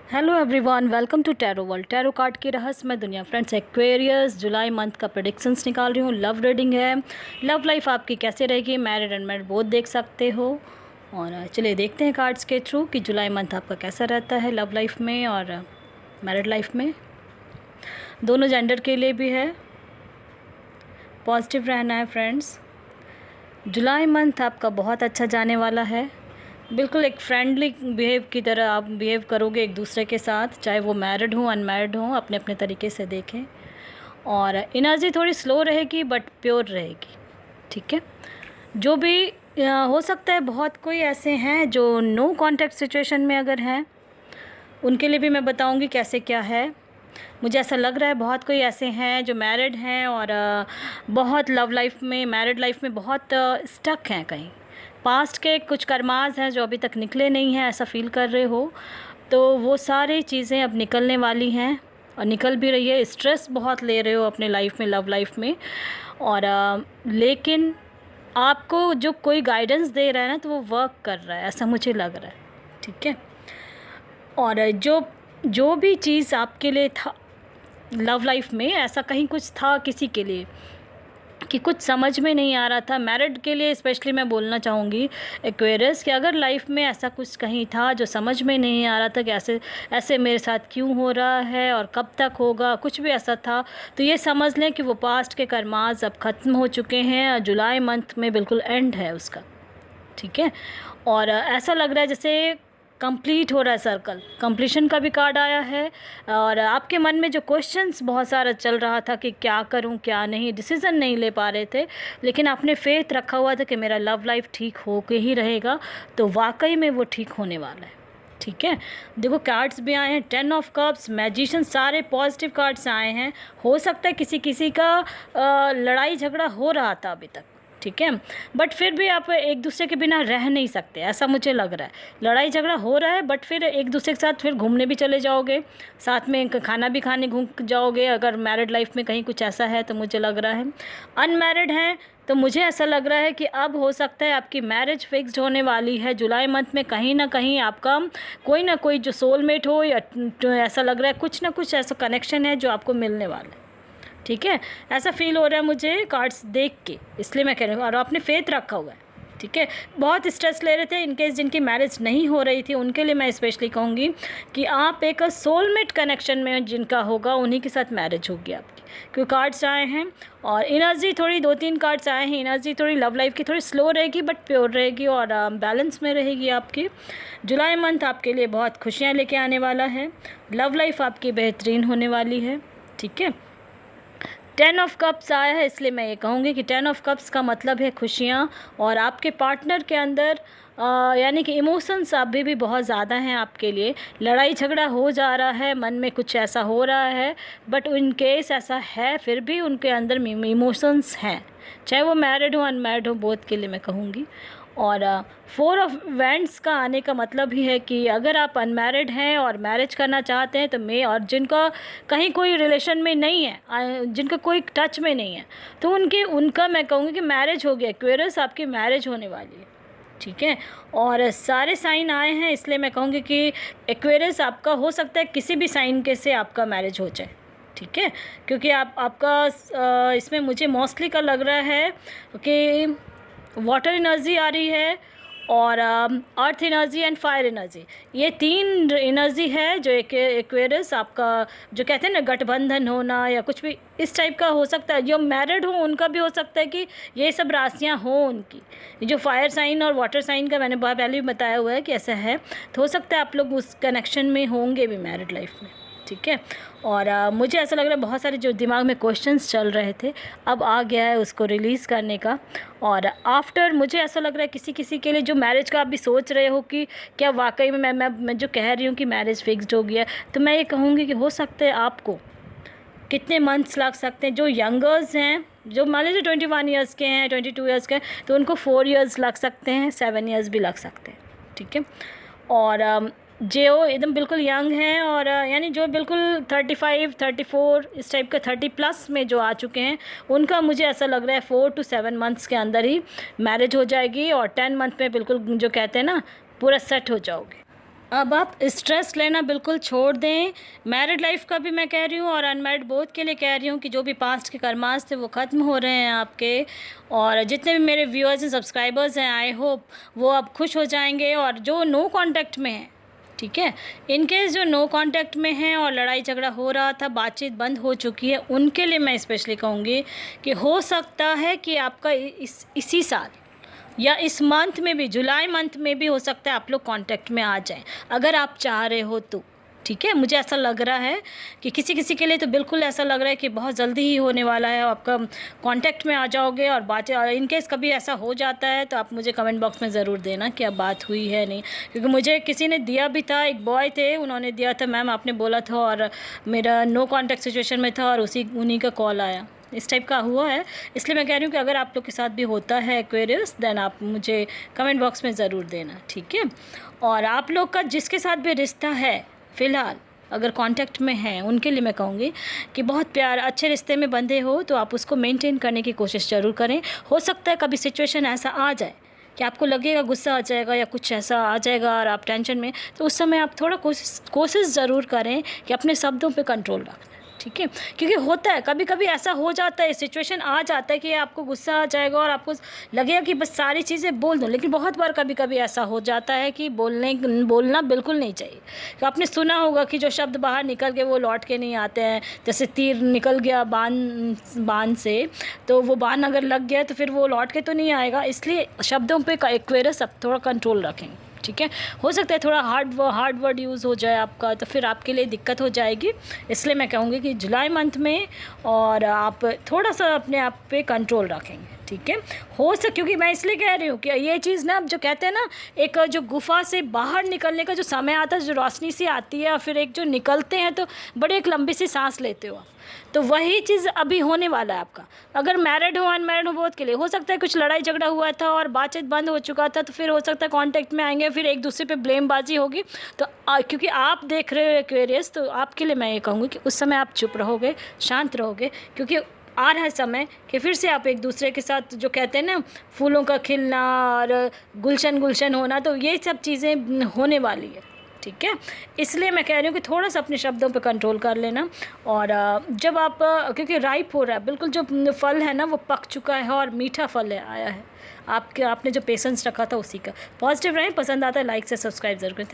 Hello everyone, welcome to tarot world. Tarot card की रहस्यमय दुनिया। फ्रेंड्स, एक्वेरियस जुलाई मंथ का प्रेडिक्शंस निकाल रही हूँ। लव रीडिंग है। लव लाइफ आपकी कैसे रहेगी, मैरिड अनमैरिड बोथ देख सकते हो। और चलिए देखते हैं कार्ड्स के थ्रू कि जुलाई मंथ आपका कैसा रहता है लव लाइफ में और मैरिड लाइफ में। दोनों जेंडर के लिए भी है। पॉजिटिव रहना है फ्रेंड्स। जुलाई मंथ आपका बहुत अच्छा जाने वाला है। बिल्कुल एक फ्रेंडली बिहेव की तरह आप बिहेव करोगे एक दूसरे के साथ, चाहे वो मैरिड हो अनमैरिड हो, अपने अपने तरीके से देखें। और एनर्जी थोड़ी स्लो रहेगी बट प्योर रहेगी, ठीक है। जो भी हो सकता है, बहुत कोई ऐसे हैं जो नो कांटेक्ट सिचुएशन में अगर हैं, उनके लिए भी मैं बताऊंगी कैसे क्या है। मुझे ऐसा लग रहा है बहुत कोई ऐसे हैं जो मैरिड हैं और बहुत लव लाइफ में, मैरिड लाइफ में बहुत स्टक हैं। कहीं पास्ट के कुछ कर्माज हैं जो अभी तक निकले नहीं हैं, ऐसा फील कर रहे हो, तो वो सारी चीज़ें अब निकलने वाली हैं और निकल भी रही है। स्ट्रेस बहुत ले रहे हो अपने लाइफ में, लव लाइफ में, और लेकिन आपको जो कोई गाइडेंस दे रहा है ना, तो वो वर्क कर रहा है, ऐसा मुझे लग रहा है, ठीक है। और जो भी चीज़ आपके लिए था लव लाइफ में, ऐसा कहीं कुछ था किसी के लिए कि कुछ समझ में नहीं आ रहा था। मैरिड के लिए स्पेशली मैं बोलना चाहूँगी एक्वेरियस, कि अगर लाइफ में ऐसा कुछ कहीं था जो समझ में नहीं आ रहा था कि ऐसे ऐसे मेरे साथ क्यों हो रहा है और कब तक होगा, कुछ भी ऐसा था, तो ये समझ लें कि वो पास्ट के कर्माज अब ख़त्म हो चुके हैं और जुलाई मंथ में बिल्कुल एंड है उसका, ठीक है। और ऐसा लग रहा है जैसे कंप्लीट हो रहा है सर्कल, कंप्लीशन का भी कार्ड आया है। और आपके मन में जो क्वेश्चंस बहुत सारा चल रहा था कि क्या करूं क्या नहीं, डिसीज़न नहीं ले पा रहे थे, लेकिन आपने फेथ रखा हुआ था कि मेरा लव लाइफ ठीक हो के ही रहेगा, तो वाकई में वो ठीक होने वाला है, ठीक है। देखो कार्ड्स भी आए हैं, 10 ऑफ कप्स, मैजिशियन, सारे पॉजिटिव कार्ड्स आए हैं। हो सकता है किसी किसी का लड़ाई झगड़ा हो रहा था अभी तक, ठीक है, बट फिर भी आप एक दूसरे के बिना रह नहीं सकते, ऐसा मुझे लग रहा है। लड़ाई झगड़ा हो रहा है बट फिर एक दूसरे के साथ फिर घूमने भी चले जाओगे, साथ में खाना भी खाने घूम जाओगे, अगर मैरिड लाइफ में कहीं कुछ ऐसा है तो मुझे लग रहा है। अनमैरिड हैं तो मुझे ऐसा लग रहा है कि अब हो सकता है आपकी मैरिज फिक्स्ड होने वाली है जुलाई मंथ में। कहीं ना कहीं आपका कोई ना कोई जो सोलमेट हो, या तो ऐसा लग रहा है कुछ ना कुछ ऐसा कनेक्शन है जो आपको मिलने वाला है, ठीक है। ऐसा फील हो रहा है मुझे कार्ड्स देख के, इसलिए मैं कह रही हूँ। और आपने फेथ रखा हुआ है, ठीक है। बहुत स्ट्रेस ले रहे थे, इनकेस जिनकी मैरिज नहीं हो रही थी उनके लिए मैं स्पेशली कहूँगी कि आप एक सोलमेट कनेक्शन में जिनका होगा उन्हीं के साथ मैरिज होगी आपकी, क्योंकि कार्ड्स आए हैं। और एनर्जी थोड़ी 2-3 कार्ड्स आए हैं, एनर्जी थोड़ी लव लाइफ की थोड़ी स्लो रहेगी बट प्योर रहेगी और बैलेंस में रहेगी आपकी। जुलाई मंथ आपके लिए बहुत खुशियाँ लेके आने वाला है। लव लाइफ आपकी बेहतरीन होने वाली है, ठीक है। 10 ऑफ कप्स आया है, इसलिए मैं ये कहूँगी कि 10 ऑफ कप्स का मतलब है खुशियाँ। और आपके पार्टनर के अंदर यानी कि इमोशंस अभी भी बहुत ज़्यादा हैं आपके लिए। लड़ाई झगड़ा हो जा रहा है, मन में कुछ ऐसा हो रहा है, बट इन केस ऐसा है फिर भी उनके अंदर इमोशंस हैं, चाहे वो मैरिड हो अनमैरिड हो, बोथ के लिए मैं कहूँगी। और 4 ऑफ वैंड्स का आने का मतलब ही है कि अगर आप अनमैरिड हैं और मैरिज करना चाहते हैं तो और जिनका कहीं कोई रिलेशन में नहीं है, जिनका कोई टच में नहीं है, तो उनका मैं कहूँगी कि मैरिज हो गया। एक्वेरियस आपकी मैरिज होने वाली है, ठीक है। और सारे साइन आए हैं, इसलिए मैं कहूँगी कि एक्वेरियस आपका हो सकता है किसी भी साइन के से आपका मैरिज हो जाए, ठीक है। क्योंकि आपका इसमें मुझे मोस्टली का लग रहा है कि वाटर एनर्जी आ रही है और earth energy and fire energy, ये 3 एनर्जी है जो एक्वेरियस आपका, जो कहते हैं ना गठबंधन होना या कुछ भी इस टाइप का हो सकता है। जो मैरिड हो उनका भी हो सकता है कि ये सब राशियाँ हों उनकी। जो फायर साइन और वाटर साइन का मैंने बहुत पहले भी बताया हुआ है कि ऐसा है, तो हो सकता है आप लोग उस कनेक्शन में होंगे भी मैरिड लाइफ में, ठीक है। और मुझे ऐसा लग रहा है बहुत सारे जो दिमाग में क्वेश्चंस चल रहे थे अब आ गया है उसको रिलीज़ करने का। और आफ्टर मुझे ऐसा लग रहा है किसी किसी के लिए जो मैरिज का आप भी सोच रहे हो कि क्या वाकई में मैं जो कह रही हूँ कि मैरिज फिक्स्ड हो गया, तो मैं ये कहूँगी कि हो सकता है आपको कितने मंथ्स लग सकते हैं। जो यंगर्स हैं, जो मान लीजिए 21 ईयर्स के हैं, 22 ईयर्स के हैं, तो उनको 4 ईयर्स लग सकते हैं, 7 ईयर्स भी लग सकते हैं, ठीक है। और जो एकदम बिल्कुल यंग हैं और यानी जो बिल्कुल 35, 34 इस टाइप का 30+ में जो आ चुके हैं, उनका मुझे ऐसा लग रहा है 4 to 7 मंथ्स के अंदर ही मैरिज हो जाएगी और 10 मंथ में बिल्कुल जो कहते हैं ना पूरा सेट हो जाओगे, अब आप स्ट्रेस लेना बिल्कुल छोड़ दें। मैरिड लाइफ का भी मैं कह रही हूँ और अनमैरिड बोथ के लिए कह रही हूँ कि जो भी पास्ट के कर्मास थे वो ख़त्म हो रहे हैं आपके। और जितने भी मेरे व्यूअर्स हैं, सब्सक्राइबर्स हैं, आई होप वो अब खुश हो जाएंगे। और जो नो कांटेक्ट में है, ठीक है, इनकेस जो नो कांटेक्ट में हैं और लड़ाई झगड़ा हो रहा था, बातचीत बंद हो चुकी है, उनके लिए मैं स्पेशली कहूँगी कि हो सकता है कि आपका इसी साल या इस मंथ में भी, जुलाई मंथ में भी हो सकता है आप लोग कांटेक्ट में आ जाएं, अगर आप चाह रहे हो तो। ठीक है, मुझे ऐसा लग रहा है कि किसी किसी के लिए तो बिल्कुल ऐसा लग रहा है कि बहुत जल्दी ही होने वाला है, आपका कांटेक्ट में आ जाओगे और बात। इनकेस कभी ऐसा हो जाता है तो आप मुझे कमेंट बॉक्स में ज़रूर देना कि अब बात हुई है नहीं, क्योंकि मुझे किसी ने दिया भी था, एक बॉय थे, उन्होंने दिया था मैम आपने बोला था और मेरा नो कॉन्टैक्ट सिचुएशन में था और उन्हीं का कॉल आया, इस टाइप का हुआ है। इसलिए मैं कह रही हूँ कि अगर आप लोग के साथ भी होता है एक्वेरियस, देन आप मुझे कमेंट बॉक्स में ज़रूर देना, ठीक है। और आप लोग का जिसके साथ भी रिश्ता है फ़िलहाल, अगर कांटेक्ट में है, उनके लिए मैं कहूँगी कि बहुत प्यार, अच्छे रिश्ते में बंधे हो तो आप उसको मेंटेन करने की कोशिश ज़रूर करें। हो सकता है कभी सिचुएशन ऐसा आ जाए कि आपको लगेगा गुस्सा आ जाएगा या कुछ ऐसा आ जाएगा और आप टेंशन में, तो उस समय आप थोड़ा कोशिश ज़रूर करें कि अपने शब्दों पे कंट्रोल रखें, ठीक है। क्योंकि होता है कभी कभी ऐसा हो जाता है, सिचुएशन आ जाता है कि आपको गुस्सा आ जाएगा और आपको लगेगा कि बस सारी चीज़ें बोल दूँ, लेकिन बहुत बार कभी कभी ऐसा हो जाता है कि बोलना बिल्कुल नहीं चाहिए। तो आपने सुना होगा कि जो शब्द बाहर निकल के वो लौट के नहीं आते हैं, जैसे तीर निकल गया बाण से, तो वो बाण अगर लग गया तो फिर वो लौट के तो नहीं आएगा। इसलिए शब्दों पे एक्वेरियस अब थोड़ा कंट्रोल रखें, ठीक है। हो सकता है थोड़ा हार्ड वर्ड यूज़ हो जाए आपका, तो फिर आपके लिए दिक्कत हो जाएगी। इसलिए मैं कहूँगी कि जुलाई मंथ में और आप थोड़ा सा अपने आप पे कंट्रोल रखेंगे, ठीक है। हो सके, क्योंकि मैं इसलिए कह रही हूँ कि ये चीज़ ना, अब जो कहते हैं ना, एक जो गुफा से बाहर निकलने का जो समय आता है, जो रोशनी सी आती है, और फिर एक जो निकलते हैं तो बड़े एक लंबी सी सांस लेते हो आप, तो वही चीज़ अभी होने वाला है आपका। अगर मैरिड हो अनमैरिड हो बोथ के लिए, हो सकता है कुछ लड़ाई झगड़ा हुआ था और बातचीत बंद हो चुका था, तो फिर हो सकता है कांटेक्ट में आएंगे, फिर एक दूसरे पे ब्लेमबाजी होगी। तो क्योंकि आप देख रहे हो एक्वेरियस, तो आपके लिए मैं ये कहूँगी कि उस समय आप चुप रहोगे, शांत रहोगे, क्योंकि आ रहा है समय कि फिर से आप एक दूसरे के साथ, जो कहते हैं ना, फूलों का खिलना और गुलशन गुलशन होना, तो ये सब चीज़ें होने वाली है, ठीक है। इसलिए मैं कह रही हूँ कि थोड़ा सा अपने शब्दों पे कंट्रोल कर लेना। और जब आप, क्योंकि राइप हो रहा है, बिल्कुल जो फल है ना वो पक चुका है और मीठा फल है, आया है, आपने जो पेशेंस रखा था उसी का। पॉजिटिव रहें, पसंद आता है लाइक से सब्सक्राइब ज़रूर करें। थैंक